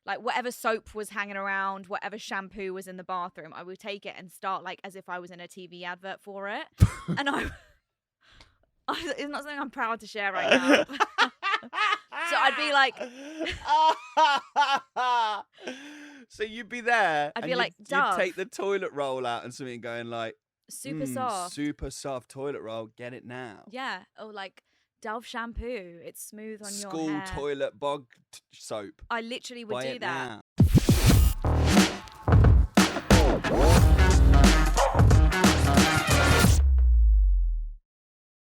like whatever soap was hanging around, whatever shampoo was in the bathroom, I would take it and start like as if I was in a TV advert for it. And it's not something I'm proud to share right now. So I'd be like, so you'd be there. I'd and be like, Dove. You'd take the toilet roll out and something going like, super soft. Super soft toilet roll. Get it now. Yeah. Or like Dove shampoo. It's smooth on your School hair. toilet bog soap. I literally would do that. Now.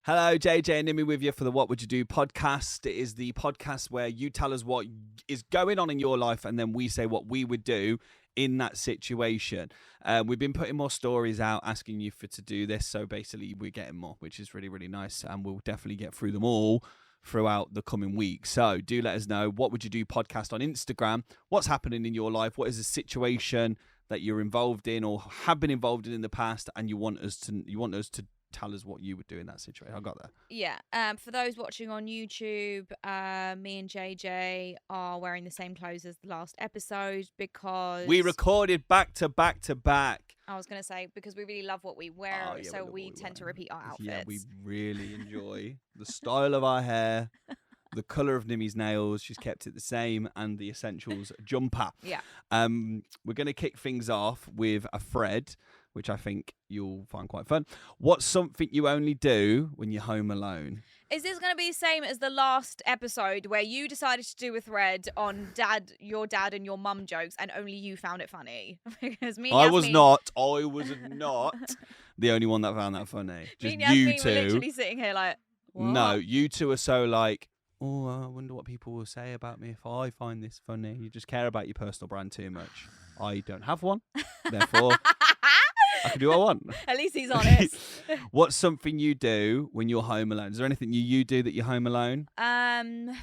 Hello, JJ and Nimi with you for the What Would You Do podcast. It is the podcast where you tell us what is going on in your life and then we say what we would do in that situation. We've been putting more stories out asking you to do this. So basically we're getting more, which is really, really nice. And we'll definitely get through them all throughout the coming week. So do let us know. What Would You Do podcast on Instagram. What's happening in your life? What is the situation that you're involved in or have been involved in the past? And you want us to tell us what you would do in that situation. I got that. Yeah. For those watching on YouTube, me and JJ are wearing the same clothes as the last episode because we recorded back to back to back. I was gonna say because we really love what we wear, so we tend to repeat our outfits. Yeah, we really enjoy the style of our hair, the colour of Nimi's nails. She's kept it the same, and the essentials jumper. Yeah. We're gonna kick things off with a thread, which I think you'll find quite fun. What's something you only do when you're home alone? Is this going to be the same as the last episode where you decided to do a thread on your dad and your mum jokes and only you found it funny? Because I was not the only one that found that funny. Just you two. Were literally sitting here like, what? No, you two are so like, oh, I wonder what people will say about me if I find this funny. You just care about your personal brand too much. I don't have one, therefore I can do what I want. At least he's honest. What's something you do when you're home alone? Is there anything you do that you're home alone? No,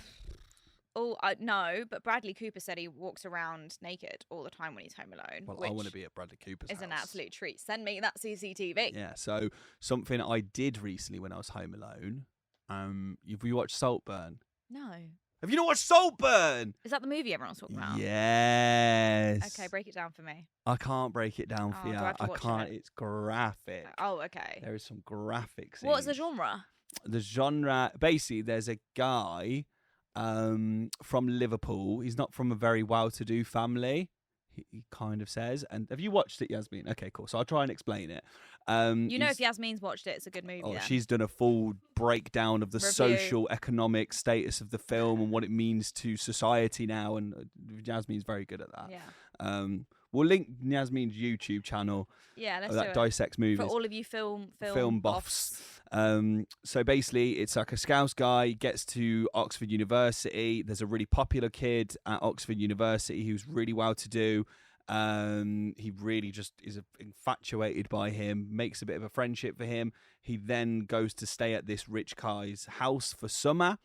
but Bradley Cooper said he walks around naked all the time when he's home alone. Well, I want to be at Bradley Cooper's house. An absolute treat. Send me that CCTV. Yeah, so something I did recently when I was home alone. Have you watched Saltburn? No. Have you not watched Saltburn? Is that the movie everyone's talking about? Yes. Okay, break it down for me. I can't break it down for you. Do I have to watch can't. it? It's graphic. Oh, okay. There is some graphic scenes. What's the genre? The genre, basically, there's a guy from Liverpool. He's not from a very well-to-do family. He kind of says. And have you watched it, Yasmin? Okay, cool. So I'll try and explain it. If Yasmin's watched it, it's a good movie. Oh, she's done a full breakdown of the social, economic status of the film and what it means to society now. And Yasmin's very good at that. Yeah. We'll link Yasmin's YouTube channel. Yeah, let's that dissects movies. For all of you film buffs. So basically, it's like a Scouse guy gets to Oxford University. There's a really popular kid at Oxford University who's really well-to-do. He really just is infatuated by him, makes a bit of a friendship for him. He then goes to stay at this rich guy's house for summer,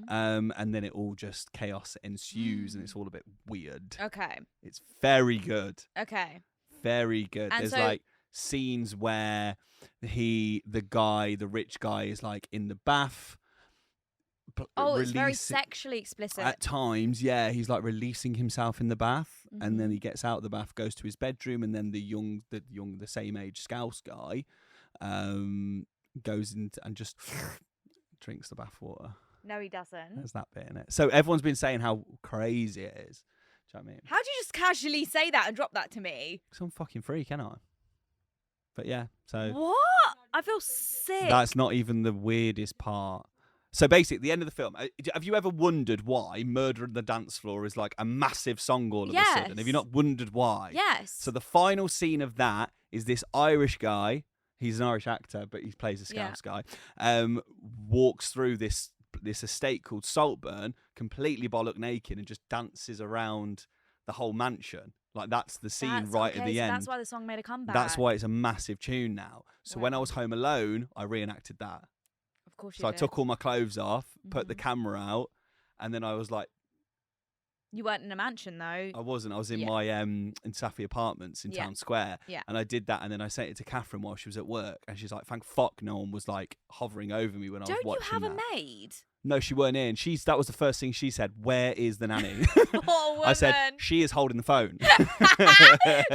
and then it all just chaos ensues, and it's all a bit weird. Okay. It's very good. Okay. Very good. And there's like scenes where the rich guy is like in the bath. It's very sexually explicit. At times, yeah, he's like releasing himself in the bath, and then he gets out of the bath, goes to his bedroom, and then the same age Scouse guy, goes in and just drinks the bath water. No, he doesn't. There's that bit in it. So everyone's been saying how crazy it is. Do you know what I mean? How'd you just casually say that and drop that to me? Because I'm fucking freak, ain't I? But yeah, so what? I feel sick. That's not even the weirdest part. So basically, at the end of the film, have you ever wondered why Murder on the Dance Floor is like a massive song all of a sudden? Have you not wondered why? Yes. So the final scene of that is this Irish guy, he's an Irish actor, but he plays a Scouse guy, walks through this estate called Saltburn, completely bollock naked, and just dances around the whole mansion. Like, that's the scene at the end. That's why the song made a comeback. That's why it's a massive tune now. So when I was home alone, I reenacted that. Of course you did. I took all my clothes off, put the camera out, and then I was like... You weren't in a mansion, though. I wasn't. I was in my in Safi Apartments in Town Square. Yeah. And I did that, and then I sent it to Catherine while she was at work, and she's like, thank fuck no one was like hovering over me when I was watching that. Don't you have a maid? No, she weren't in. That was the first thing she said. Where is the nanny? Poor woman. I said, she is holding the phone.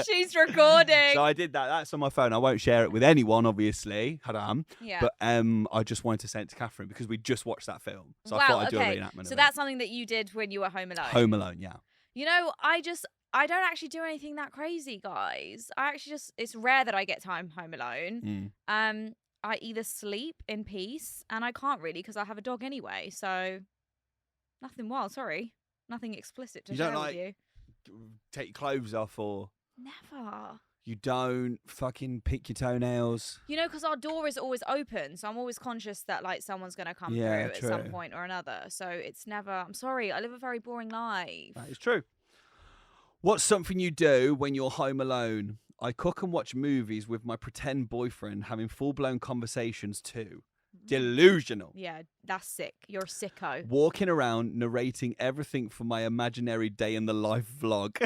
She's recording. So I did that. That's on my phone. I won't share it with anyone, obviously. Haram. Yeah. But I just wanted to send it to Catherine because we just watched that film. So I thought I'd do a reenactment So of that's something that you did when you were home alone. Home Alone, yeah. You know, I don't actually do anything that crazy, guys. It's rare that I get time home alone. I either sleep in peace, and I can't really because I have a dog anyway. So nothing wild, sorry. Nothing explicit to share with you. Take your clothes off, or never. You don't fucking pick your toenails. You know, because our door is always open, so I'm always conscious that like someone's gonna come through at some point or another. So it's never. I'm sorry, I live a very boring life. That is true. What's something you do when you're home alone? I cook and watch movies with my pretend boyfriend, having full-blown conversations too. Delusional. Yeah, that's sick. You're a sicko. Walking around narrating everything for my imaginary day in the life vlog.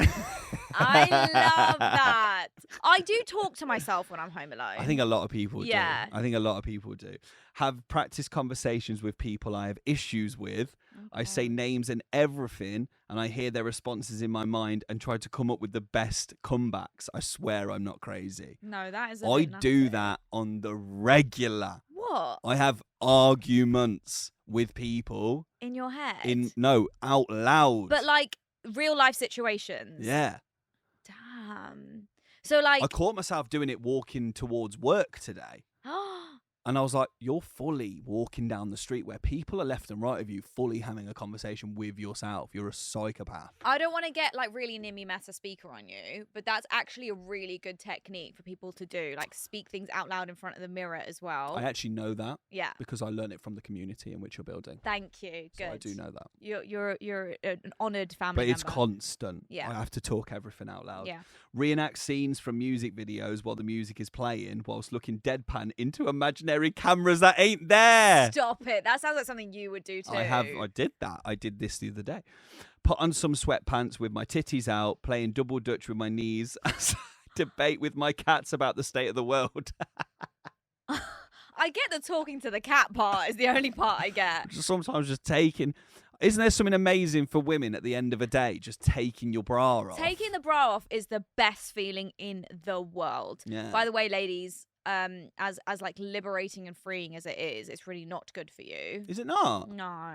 I love that. I do talk to myself when I'm home alone. I think a lot of people do. Yeah. I think a lot of people do. Have practiced conversations with people I have issues with. Okay. I say names and everything, and I hear their responses in my mind and try to come up with the best comebacks. I swear I'm not crazy. No, that is I do that on the regular. What? I have arguments with people. In your head? Out loud. But like real life situations? Yeah. Damn. So like... I caught myself doing it walking towards work today. And I was like, you're fully walking down the street where people are left and right of you, fully having a conversation with yourself. You're a psychopath. I don't want to get like really Nimi meta speaker on you, but that's actually a really good technique for people to do. Like speak things out loud in front of the mirror as well. I actually know that. Yeah. Because I learned it from the community in which you're building. Thank you. Good. So I do know that. You're an honoured family member. But it's constant. Yeah. I have to talk everything out loud. Yeah. Reenact scenes from music videos while the music is playing, whilst looking deadpan into imaginary cameras that ain't there. Stop it. That sounds like something you would do too. I did that. I did this the other day. Put on some sweatpants with my titties out, playing double dutch with my knees as I debate with my cats about the state of the world. I get the talking to the cat part is the only part I get. Sometimes just taking... Isn't there something amazing for women at the end of a day? Just taking your bra off. Taking the bra off is the best feeling in the world. Yeah. By the way, ladies, as like liberating and freeing as it is, it's really not good for you. Is it not? No.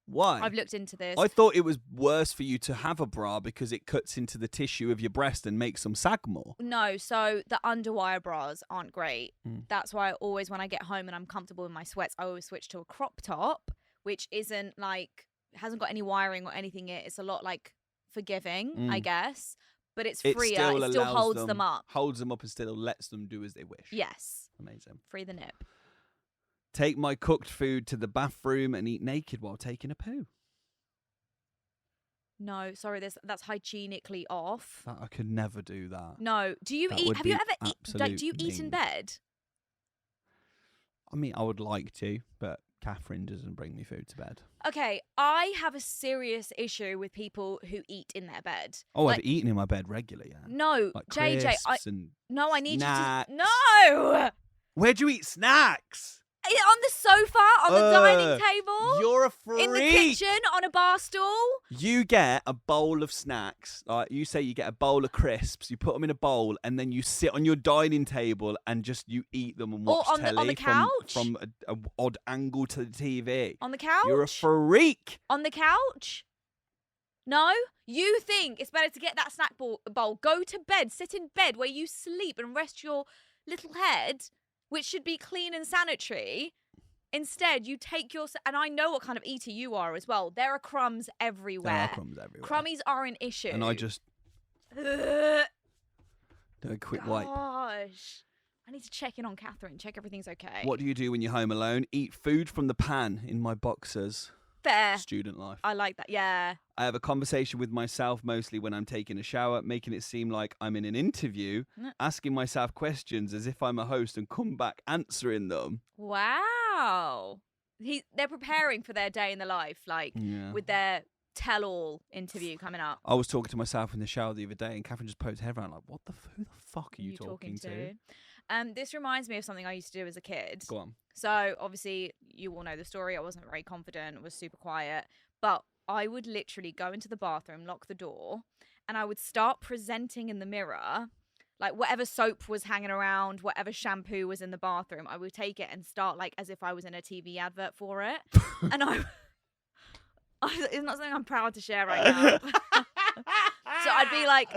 Why? I've looked into this. I thought it was worse for you to have a bra because it cuts into the tissue of your breast and makes them sag more. No, so the underwire bras aren't great. That's why I always, when I get home and I'm comfortable in my sweats, I always switch to a crop top, which isn't like, hasn't got any wiring or anything in it. It's a lot like forgiving, I guess. But it's freer. It still holds them up. Holds them up and still lets them do as they wish. Yes. Amazing. Free the nip. Take my cooked food to the bathroom and eat naked while taking a poo. No, sorry, that's hygienically off. I could never do that. No. Do you eat? Have you ever eat? Do you eat in bed? I mean, I would like to, but Catherine doesn't bring me food to bed. Okay, I have a serious issue with people who eat in their bed. Oh, like, I've eaten in my bed regularly. Yeah. No, like JJ, I need snacks. you to. No. Where do you eat snacks? On the sofa, on the dining table. You're a freak. In the kitchen, on a bar stool. You get a bowl of snacks. Like you say, you get a bowl of crisps. You put them in a bowl, and then you sit on your dining table and just you eat them and watch telly on the couch? from a odd angle to the TV. On the couch. You're a freak. On the couch. No, you think it's better to get that snack bowl. Go to bed, sit in bed where you sleep and rest your little head, which should be clean and sanitary. Instead, you take your... And I know what kind of eater you are as well. There are crumbs everywhere. There are crumbs everywhere. Crummies are an issue. And I just... do a quick wipe. Gosh. I need to check in on Catherine. Check everything's okay. What do you do when you're home alone? Eat food from the pan in my boxers. Fair. Student life. I like that, yeah. I have a conversation with myself mostly when I'm taking a shower, making it seem like I'm in an interview, asking myself questions as if I'm a host and come back answering them. Wow. They're preparing for their day in the life, like with their tell-all interview coming up. I was talking to myself in the shower the other day and Catherine just poked her head around like, who the fuck are you talking to? This reminds me of something I used to do as a kid. Go on. So obviously you all know the story. I wasn't very confident, was super quiet, but I would literally go into the bathroom, lock the door, and I would start presenting in the mirror, like whatever soap was hanging around, whatever shampoo was in the bathroom, I would take it and start like as if I was in a TV advert for it. And it's not something I'm proud to share right now. So I'd be like,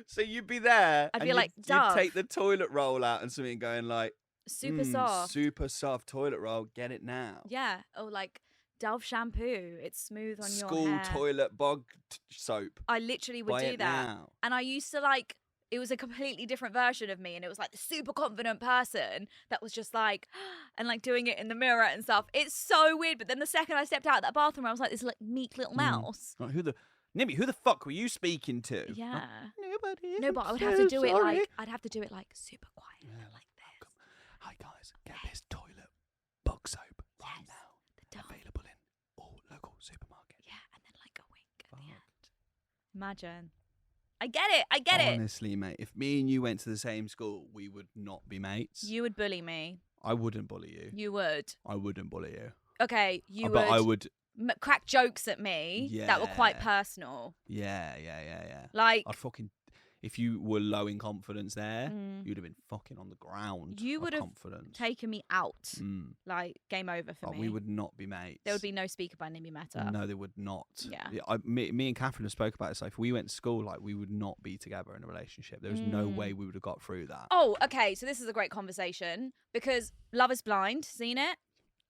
so you'd be there. I'd and be like, you'd Dove. take the toilet roll out and something going like, super soft. super soft toilet roll. Get it now. Yeah. Or like Dove shampoo. It's smooth on School your hair. toilet bog soap. I literally would Buy do it that. now. And I used to like, it was a completely different version of me. And it was like the super confident person that was just like, and like doing it in the mirror and stuff. It's so weird. But then the second I stepped out of that bathroom, I was like this like meek little mouse. Like, Nimi, who the fuck were you speaking to? Yeah. Like, nobody. No, but I I'm would have so to do it sorry. like, I'd have to do it like super quiet, like this. Hi guys, get this toilet bug soap right now. The Dove. Available in all local supermarkets. Yeah, and then like a wink at the end. Imagine. I get it. Honestly, mate, if me and you went to the same school, we would not be mates. You would bully me. I wouldn't bully you. You would. I wouldn't bully you. Okay, you would. But I would. Crack jokes at me that were quite Yeah. personal. Yeah. Like, I'd fucking. If you were low in confidence there, Mm. you'd have been fucking on the ground. You of would have confidence. taken me out. Mm. Like, game over for Oh, me. we would not be mates. There would be no speaker by Nimi Meta. No, they would not. Yeah. Me and Catherine have spoke about this. Like, if we went to school, like, we would not be together in a relationship. There was no way we would have got through that. Oh, okay. So this is a great conversation because Love is Blind. Seen it?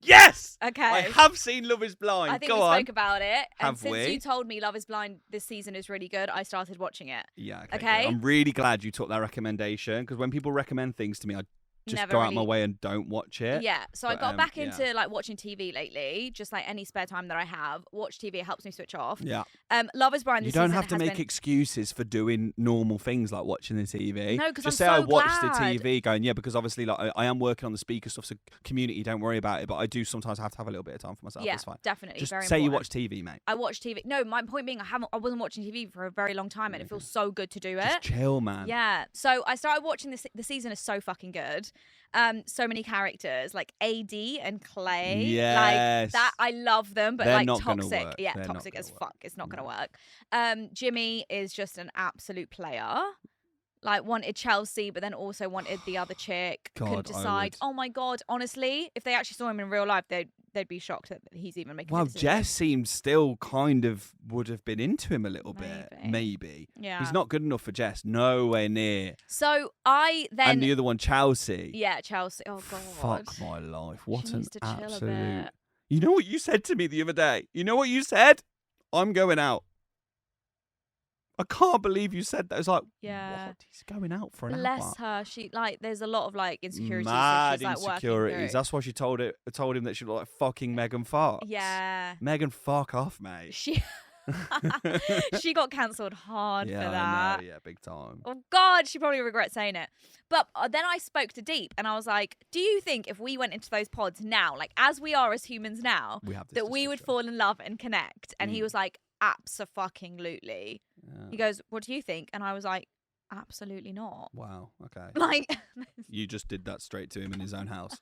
Yes! Okay. I have seen Love is Blind. I think Go we on. spoke about it. And Have since we? you told me Love is Blind this season is really good, I started watching it. Yeah, Okay. good. I'm really glad you took that recommendation because when people recommend things to me, I just Never go out my really- way and don't watch it. Yeah, so I But, got back yeah. into like watching TV lately, just like any spare time that I have. Watch TV, it helps me switch off. Yeah. Love is Blind. You This don't season have to has make been... excuses for doing normal things like watching the TV. No, 'cause just I'm say I so watched the glad. TV, going because obviously like I am working on the speaker stuff, so community, don't worry about it. But I do sometimes have to have a little bit of time for myself. Yeah, That's fine. definitely. Just very say you important. watch TV, mate. I watch TV. No, my point being, I wasn't watching TV for a very long time, and it feels so good to do it. Just chill, man. Yeah. So I started watching this. The season is so fucking good. So many characters like AD and Clay. Yes. Like that. I love them, but They're like not gonna toxic. work. Yeah, They're not toxic gonna as work. fuck. It's not gonna No. work. Jimmy is just an absolute player. Like wanted Chelsea, but then also wanted the other chick. God, Couldn't I decide. would. Oh my god! Honestly, if they actually saw him in real life, they'd be shocked that he's even making. Well, a decision. Jess seems still kind of would have been into him a little bit. Maybe. Maybe. Yeah. He's not good enough for Jess. Nowhere near. So I then. And the other one, Chelsea. Yeah, Chelsea. Oh god. Fuck my life. What She an needs to chill a absolute. bit. You know what you said to me the other day? You know what you said? I'm going out. I can't believe you said that. It's like, Yeah. what? He's going out for an Bless hour. her. She like. There's a lot of like insecurities. that Mad she's, like, working insecurities. through. That's why she told him that she looked like fucking Megan Fox. Yeah. Megan, fuck off, mate. She she got cancelled hard Yeah, for I that. know. Yeah, big time. Oh God, she probably regrets saying it. But then I spoke to Deep and I was like, do you think if we went into those pods now, like as we are as humans now, We have this that we would discussion. fall in love and connect? And he Mm. was like, abso-fucking-lutely. Yeah. He goes, what do you think? And I was like, absolutely not. Wow. Okay. Like, You just did that straight to him in his own house.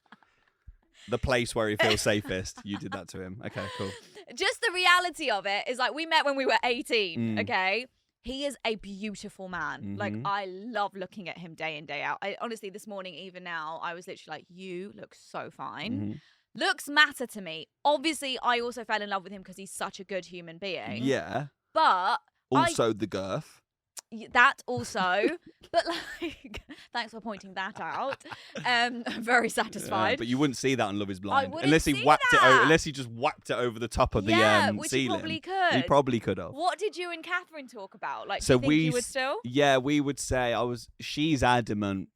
The place where he feels safest. You did that to him. Okay, cool. just the reality of it is like we met when we were 18, Mm. okay? He is a beautiful man. Like, Mhm. I love looking at him day in, day out. Honestly, this morning, even now, I was literally like, you look so fine. Mhm. Looks matter to me. Obviously, I also fell in love with him because he's such a good human being. Yeah. But Also the girth. that also, but like, thanks for pointing that out. I'm very satisfied. But you wouldn't see that on Love Is Blind wouldn't unless he see whacked it. that. Unless he just whacked it over the top of the Yeah, which he ceiling. probably could. He probably could have. What did you and Catherine talk about? Like, So do you think we you would s- still? Yeah, we would say she's adamant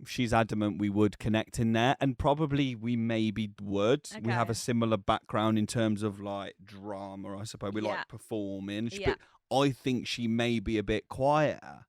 we would connect in there, and probably we maybe would. We have Okay. a similar background in terms of like drama, I suppose. We Yeah. like performing. Yeah. But I think she may be a bit quieter.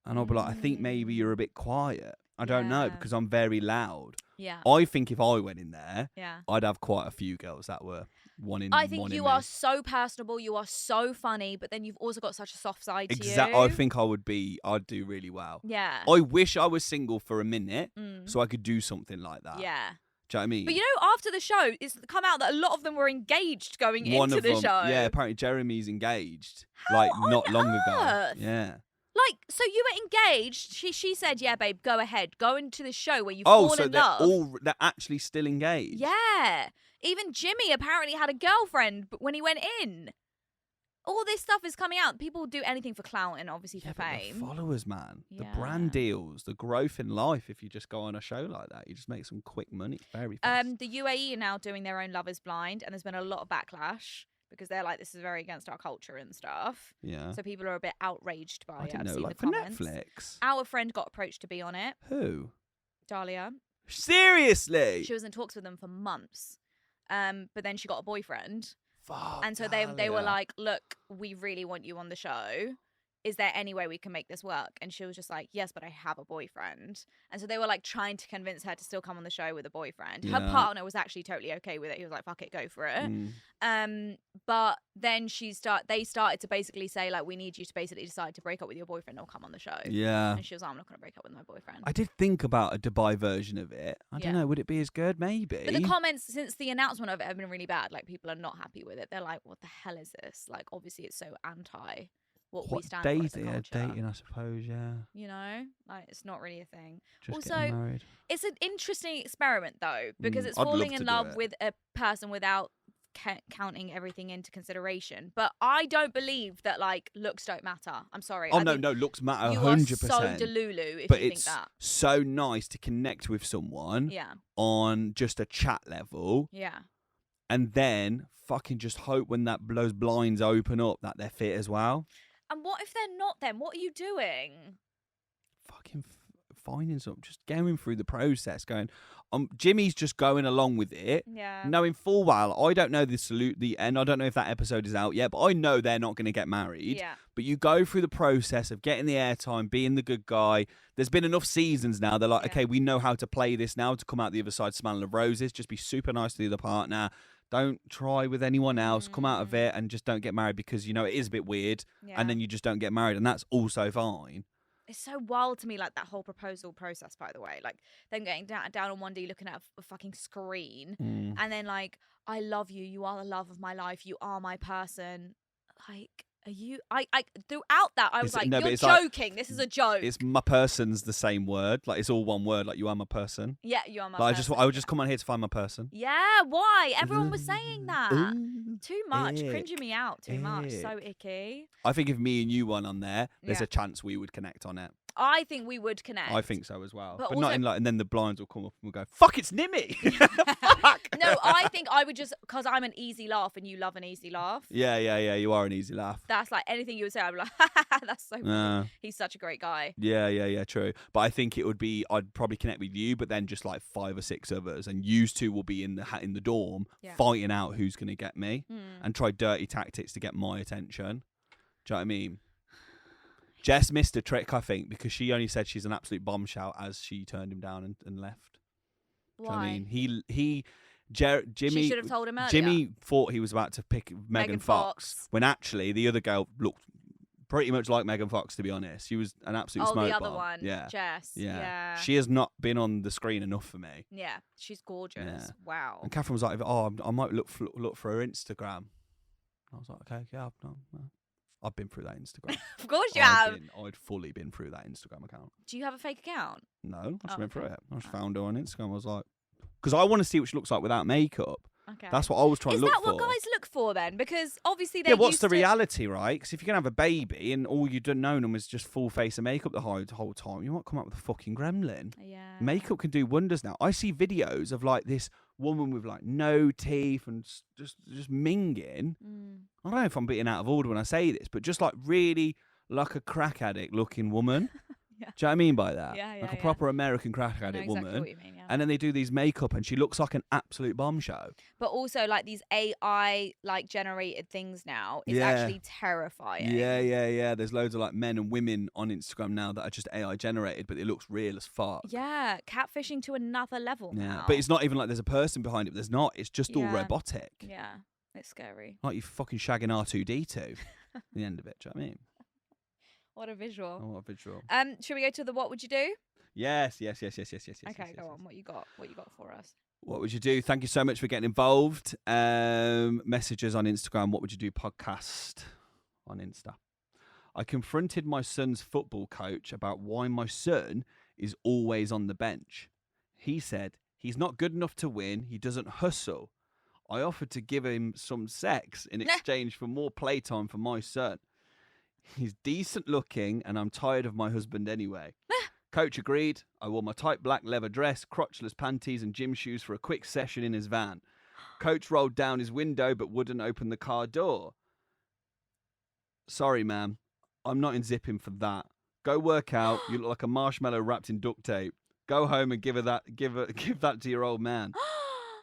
And I'll be like, I think maybe you're a bit quiet. I don't know Yeah. because I'm very loud. Yeah. I think if I went in there, Yeah. I'd have quite a few girls that were one in. I think one in you me. are so personable. You are so funny, but then you've also got such a soft side to you. I think I'd do really well. Yeah. I wish I was single for a minute Mm. so I could do something like that. Yeah. Do you know what I mean? But you know, after the show, it's come out that a lot of them were engaged going One into of the them, show. yeah, apparently Jeremy's engaged. How like on not long ago. earth? Yeah. Like, so you were engaged. She said, "Yeah, babe, go ahead, go into the show where you Oh, fall so in love." they're actually still engaged. Yeah. Even Jimmy apparently had a girlfriend when he went in. All this stuff is coming out. People do anything for clout and obviously Yeah, for but fame. the followers, man, the Yeah. brand deals, the growth in life. If you just go on a show like that, you just make some quick money very fast. The UAE are now doing their own Love is Blind, and there's been a lot of backlash because they're like, this is very against our culture and stuff. Yeah. So people are a bit outraged by I it. didn't I've know, seen like the for comments. Netflix. Our friend got approached to be on it, Who? Dahlia. Seriously? She was in talks with them for months. But then she got a boyfriend. Fuck, And so they were Dahlia. like, look, we really want you on the show. Is there any way we can make this work? And she was just like, yes, but I have a boyfriend. And so they were like trying to convince her to still come on the show with a boyfriend. Her Yeah. partner was actually totally okay with it. He was like, fuck it, go for it. Mm. But then they started to basically say, like, we need you to basically decide to break up with your boyfriend or come on the show. Yeah. And she was like, I'm not going to break up with my boyfriend. I did think about a Dubai version of it. I don't Yeah. know. Would it be as good? Maybe. But the comments since the announcement of it have been really bad. Like, people are not happy with it. They're like, what the hell is this? Like, obviously it's so anti what we stand for as a culture. Dating, I suppose, yeah. You know, like, it's not really a thing. Just Also, getting married. It's an interesting experiment though, because it's I'd love falling to in do love it. with a person without counting everything into consideration. But I don't believe that like looks don't matter. I'm sorry. Oh, I no, think no, looks matter you 100%. are so delulu if but you think it's that. so nice to connect with someone Yeah, on just a chat level yeah. and then fucking just hope when those blinds open up that they're fit as well. And what if they're not then? What are you doing? Fucking finding something, just going through the process, going, Jimmy's just going along with it, Yeah. knowing full well, I don't know the end, I don't know if that episode is out yet, but I know they're not going to get married. Yeah. But you go through the process of getting the airtime, being the good guy. There's been enough seasons now. They're like, Yeah. okay, we know how to play this now to come out the other side smelling of roses. Just be super nice to the other partner. Don't try with anyone else. Come out of it and just don't get married because, you know, it is a bit weird. Yeah. And then you just don't get married. And that's also fine. It's so wild to me, like that whole proposal process, by the way. Like them getting down on one D looking at a fucking screen and then like, I love you. You are the love of my life. You are my person. Like, are you? I throughout that, I was It's- like, no, but you're it's like- joking. This is a joke. It's my person's the same word. Like, it's all one word. Like, you are my person. Yeah, you are my Like, person. I would just come on here to find my person. Yeah, why? Everyone was saying that. Ooh, Too much. ick, Cringing me out too much. So ick. icky. I think if me and you won on there, there's Yeah. a chance we would connect on it. I think we would connect. I think so as well. But But not also- in like, and then the blinds will come up and we'll go, fuck, it's Nimi. Fuck. No, I think I would just, because I'm an easy laugh and you love an easy laugh. Yeah, you are an easy laugh. That's like anything you would say, I'd be like, that's so funny. He's such a great guy. Yeah, true. But I think it would be, I'd probably connect with you, but then just like 5 or 6 others, and you two will be in the dorm Yeah. fighting out who's going to get me and try dirty tactics to get my attention. Do you know what I mean? Jess missed a trick, I think, because she only said she's an absolute bombshell as she turned him down and left. Do you know what I Why? mean? Jimmy She should have told him earlier. Jimmy thought he was about to pick Megan Fox when actually the other girl looked pretty much like Megan Fox, to be honest. She was an absolute smoke the other bomb. one. Yeah. Jess. Yeah. She has not been on the screen enough for me. Yeah. She's gorgeous. Yeah. Wow. And Catherine was like, "Oh, I might look for her Instagram." I was like, "Okay, yeah, I've been through that Instagram. Of course you have. I'd fully been through that Instagram account. Do you have a fake account? No, I just Oh, went through okay. it. I just found her on Instagram. I was like, because I want to see what she looks like without makeup. Okay. That's what I was trying Is to look that for. what guys look for then? Because obviously they Yeah, what's used the to... reality, right? Because if you're going to have a baby and all you've known them is just full face of makeup the whole time, you might come up with a fucking gremlin. Yeah. Makeup can do wonders now. I see videos of like this woman with like no teeth and just minging. I don't know if I'm being out of order when I say this, but just like really like a crack addict looking woman. Yeah. Do you know what I mean by that? Yeah, like a yeah. proper American crack I know addict exactly woman. what you mean, yeah. And then they do these makeup and she looks like an absolute bombshell. But also like these AI like generated things now is Yeah. actually terrifying. Yeah. There's loads of like men and women on Instagram now that are just AI generated, but it looks real as fuck. Yeah, catfishing to another level Yeah. now. But it's not even like there's a person behind it. There's not. It's just all Yeah. robotic. Yeah. It's scary. Like you fucking shagging R2D2 at the end of it. Do you know what I mean? What a visual. Oh, what a visual. Should we go to the what would you do? Yes. Okay, Yes. go on. What you got for us? What would you do? Thank you so much for getting involved. Messages on Instagram. What would you do? Podcast on Insta. I confronted my son's football coach about why my son is always on the bench. He said he's not good enough to win. He doesn't hustle. I offered to give him some sex in exchange for more playtime for my son. He's decent looking and I'm tired of my husband anyway. Coach agreed. I wore my tight black leather dress, crotchless panties and gym shoes for a quick session in his van. Coach rolled down his window but wouldn't open the car door. Sorry, ma'am. I'm not in zipping for that. Go work out. You look like a marshmallow wrapped in duct tape. Go home and give that to your old man.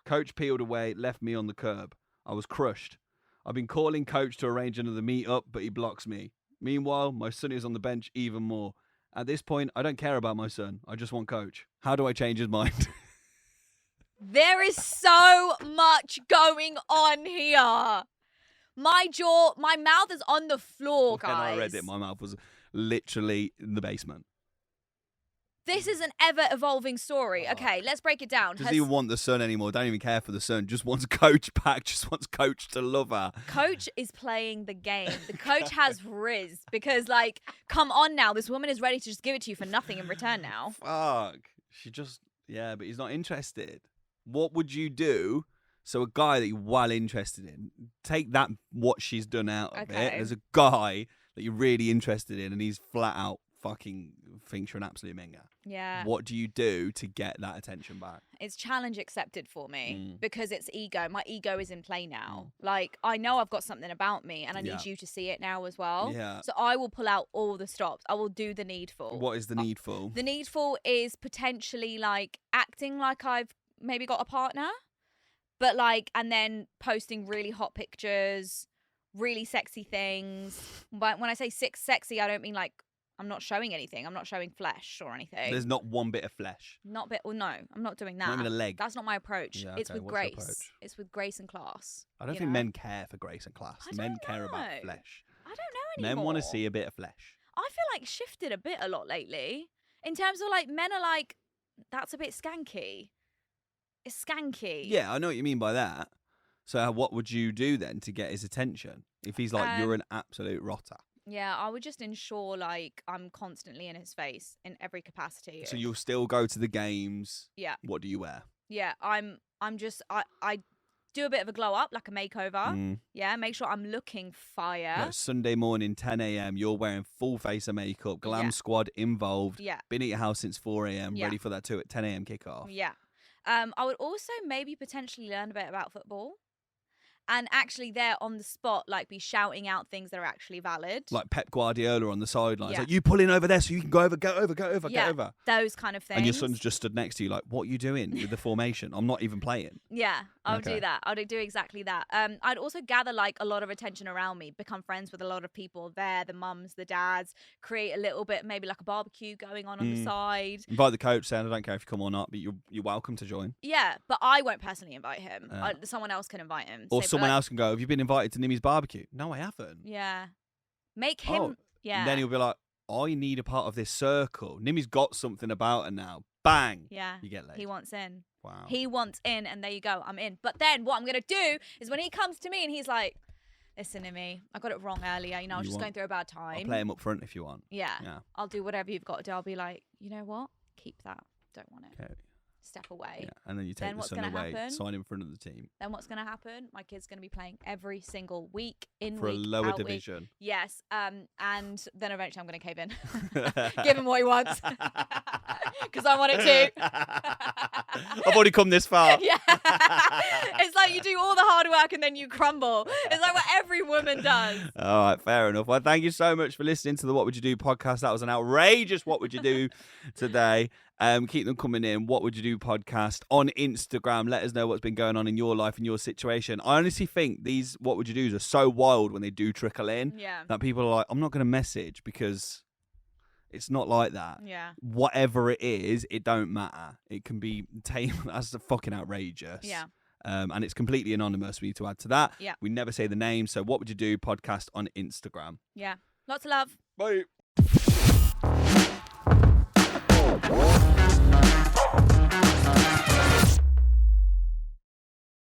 Coach peeled away, left me on the curb. I was crushed. I've been calling Coach to arrange another meet-up, but he blocks me. Meanwhile, my son is on the bench even more. At this point, I don't care about my son. I just want Coach. How do I change his mind? There is so much going on here. My mouth is on the floor, guys. When I read it, my mouth was literally in the basement. This is an ever-evolving story. Okay, let's break it down. Doesn't even want the son anymore. Don't even care for the son. Just wants Coach back. Just wants Coach to love her. Coach is playing the game. The coach has Riz because, like, come on now. This woman is ready to just give it to you for nothing in return now. Fuck. Yeah, but he's not interested. What would you do? So a guy that you're well interested in, take that, what she's done out of it. There's a guy that you're really interested in and he's flat out fucking thinks you're an absolute minger. Yeah. What do you do to get that attention back? It's challenge accepted for me because it's ego. My ego is in play now. Like, I know I've got something about me and I need you to see it now as well. Yeah. So I will pull out all the stops. I will do the needful. What is the needful? The needful is potentially like acting like I've maybe got a partner, but like, and then posting really hot pictures, really sexy things. But when I say sexy, I don't mean like, I'm not showing anything. I'm not showing flesh or anything. There's not one bit of flesh. No, I'm not doing that. Not even a leg. That's not my approach. Yeah, it's okay, with what's your grace. approach? It's with grace and class. I don't think men care for grace and class. Men care about flesh. I don't know anymore. Men want to see a bit of flesh. I feel like shifted a bit a lot lately. In terms of like, men are like, that's a bit skanky. It's skanky. Yeah, I know what you mean by that. So what would you do then to get his attention? If he's like, you're an absolute rotter. Yeah, I would just ensure like I'm constantly in his face in every capacity. So you'll still go to the games. Yeah. What do you wear? Yeah, I'm just I do a bit of a glow up, like a makeover. Yeah, make sure I'm looking fire. No, Sunday morning, 10 a.m. You're wearing full face of makeup. Glam squad involved. Yeah. Been at your house since 4 a.m. Ready for that 10 a.m. kickoff. Yeah. I would also maybe potentially learn a bit about football. And actually there on the spot, like be shouting out things that are actually valid. Like Pep Guardiola on the sidelines. Like, you pull in over there so you can go over, get over. Those kind of things. And your son's just stood next to you like, what are you doing with the formation? I'm not even playing. Yeah, I'll do that. I'll do exactly that. I'd also gather like a lot of attention around me, become friends with a lot of people there, the mums, the dads, create a little bit, maybe like a barbecue going on the side. Invite the coach saying, I don't care if you come or not, but you're welcome to join. Yeah, but I won't personally invite him. Someone else can invite him. Or someone else can go, have you been invited to Nimi's barbecue? No, I haven't. Yeah. Make him, And then he'll be like, I need a part of this circle. Nimi's got something about her now. Bang. Yeah. You get laid. He wants in. Wow. He wants in, and there you go. I'm in. But then what I'm going to do is when he comes to me and he's like, listen, Nimi, I got it wrong earlier. I was just going through a bad time. I'll play him up front if you want. Yeah. I'll do whatever you've got to do. I'll be like, you know what? Keep that. Don't want it. Okay. Step away. Yeah. And then you take the son away, sign in front of the team. Then what's going to happen? My kid's going to be playing every single week in for week, a lower out division. Week. Yes. And then eventually I'm going to cave in. Give him what he wants. Because I want it too. I've already come this far. Yeah. It's like you do all the hard work and then you crumble. It's like what every woman does. All right, fair enough. Well, thank you so much for listening to the What Would You Do podcast. That was an outrageous What Would You Do today. Keep them coming in. What Would You Do podcast on Instagram. Let us know what's been going on in your life and your situation. I honestly think these What Would You Do's are so wild when they do trickle in that people are like, I'm not going to message because it's not like that. Yeah. Whatever it is, it don't matter. It can be tame. That's fucking outrageous. Yeah. And it's completely anonymous. We need to add to that. Yeah. We never say the name. So what would you do? Podcast on Instagram. Yeah. Lots of love. Bye.